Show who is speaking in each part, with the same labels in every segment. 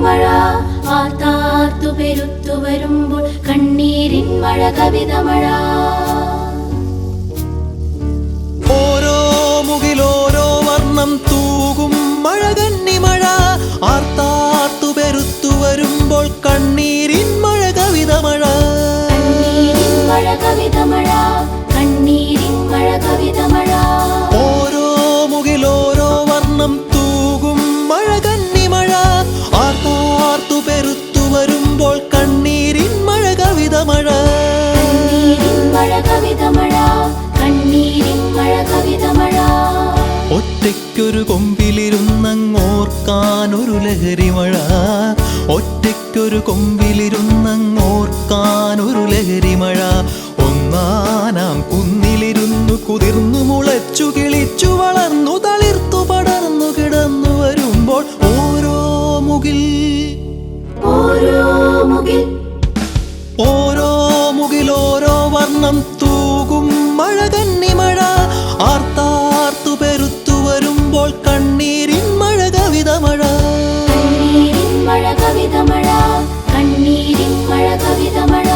Speaker 1: കണ്ണിമഴ ആർത്താർത്തു പെരുത്തു വരുമ്പോൾ കണ്ണീരിൻ മഴ കവിതമഴ.
Speaker 2: ഓരോ മുകിലോരോ വർണ്ണം തൂകും മഴ കന്നിമഴ ആർത്താർത്തു പെരുത്തു വരുമ്പോൾ കണ്ണീരിൻ മഴ കവിതമഴ.
Speaker 1: കണ്ണീരിൻ മഴ കവിതമഴ, കണ്ണീരിൻ മഴ കവിതമഴ.
Speaker 2: ഓരോ മുകിലോരോ വർണ്ണം തൂകും മഴ കന്നിമഴ ആർത്താർത്തു പെരുത്തു വരുമ്പോൾ കണ്ണീരിൻ മഴ കവിതമഴ.
Speaker 1: കണ്ണീരിൻ മഴ കവിതമഴ, കണ്ണീരിൻ മഴ കവിതമഴ.
Speaker 2: ഒറ്റയ്ക്കൊരു കൊമ്പിലിരുന്നങ്ങോർക്കാനൊരു ലഹരിമഴ, ഒറ്റയ്ക്കൊരു കൊമ്പിലിരുന്നങ്ങോർക്കാനൊരു ലഹരിമഴ. ഒന്നാനാം കുന്നിലിരുന്നു കുതിർന്നു മുളച്ചു കിളിച്ചു വളർന്നു തളിർത്തു പടർന്നു കിടന്നു വരുമ്പോൾ ഓരോ മുകിൽ
Speaker 1: ഓരോ മുകിൽ
Speaker 2: ഓരോ മുകിലോരോ വർണ്ണം തൂകും മഴ കന്നിമഴ ആർത്താർത്തു പെരുത്തു വരുമ്പോൾ കണ്ണീരിൻ മഴ കവിതമഴ.
Speaker 1: കണ്ണീരിൻ മഴ കവിതമഴ, കണ്ണീരിൻ മഴ കവിതമഴ.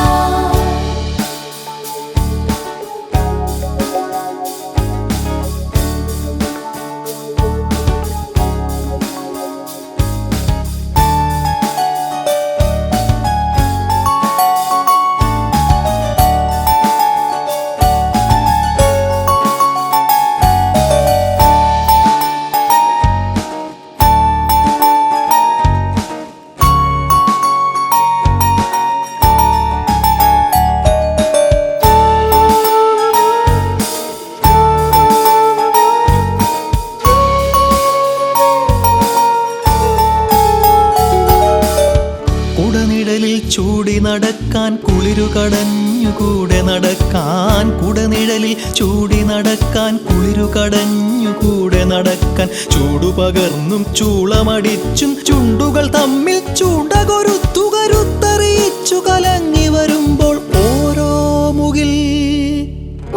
Speaker 2: കുടനിഴലിൽ ചൂടി നടക്കാൻ കുളിരു കടഞ്ഞുകൂടെ നടക്കാൻ, കുടനിഴലിൽ ചൂടി നടക്കാൻ കുളിരു കടഞ്ഞുകൂടെ നടക്കാൻ. ചൂടു പകർന്നും ചൂളമടിച്ചും ചുണ്ടുകൾ തമ്മിൽ ചൂണ്ടകൊരുത്തു കരുത്തറിയിച്ചു കലങ്ങി വരുമ്പോൾ ഓരോ മുകിൽ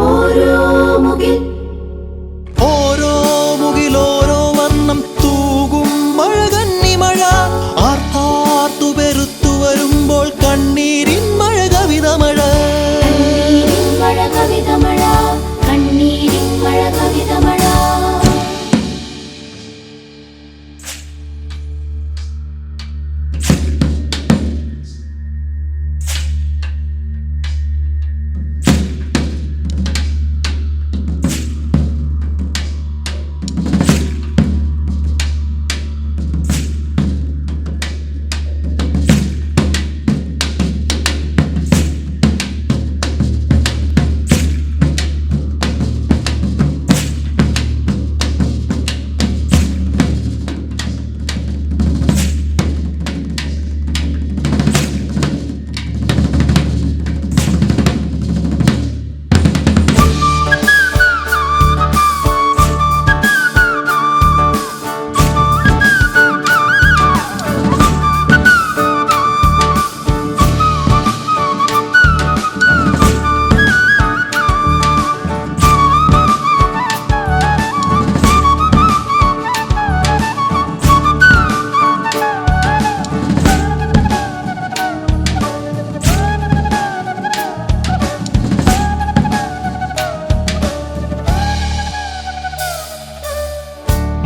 Speaker 1: ഓരോ മുകിൽ
Speaker 2: ഓരോ മുകിലോരോ വർണ്ണം തൂകും മഴ കന്നിമഴ ആർത്താർത്തു പെരുത്തു വരുമ്പോൾ കണ്ണീരിൻ മഴ കവിതമഴ.
Speaker 1: കണ്ണീരിൻ മഴ കവിതമഴ, കണ്ണീരിൻ മഴ കവിതമഴ.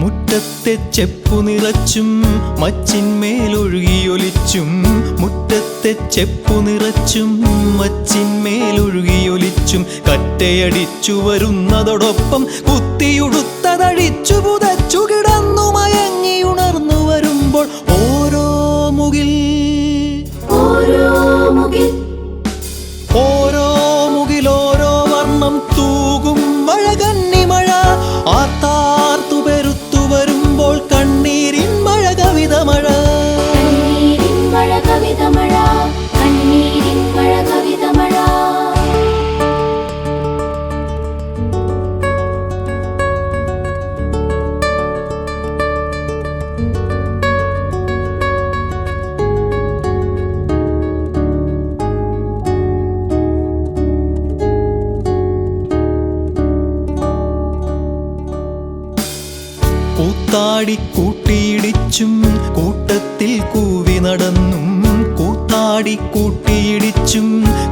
Speaker 2: മുറ്റത്തെ ചെപ്പു നിറച്ചും മച്ചിന്മേലൊഴുകിയൊലിച്ചും, മുറ്റത്തെ ചെപ്പു നിറച്ചും മച്ചിന്മേലൊഴുകിയൊലിച്ചും കറ്റയടിച്ചു വരുന്നതോടൊപ്പം കുത്തിയുടുത്തതഴിച്ചു പുതച്ചു കിടന്നു മയങ്ങി ഉണർന്നു വരുമ്പോൾ ഓരോ മുകിൽ
Speaker 1: ഓരോ മുകിൽ
Speaker 2: ഓരോ മുകിലോരോ വർണ്ണം തൂകും മഴ കന്നിമഴ ആർത്താർത്തു പെരുത്തു വരുമ്പോൾ കണ്ണീരിൻ മഴ കവിതമഴ.
Speaker 1: കണ്ണീരിൻ മഴ കവിതമഴ, കണ്ണീരിൻ മഴ കവിതമഴ.
Speaker 2: കൂത്താടി കൂട്ടിയിടിച്ചും കൂട്ടത്തിൽ കൂവി പാടി കൂട്ടിയിടിച്ചും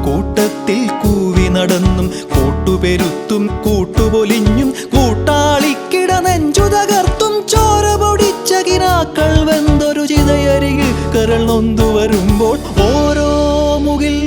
Speaker 2: കൂട്ടത്തിൽ കൂവി നടന്നും കൂട്ടുപെരുത്തും കൂട്ടുപൊലിഞ്ഞും കൂട്ടാളിക്കിട നെഞ്ചു തകർത്തും ചോര പൊടിച്ച കിനാക്കൾ വെന്തൊരു ചിതയരികിൽ കരൾ നൊന്തു വരുമ്പോൾ ഓരോ മുകിൽ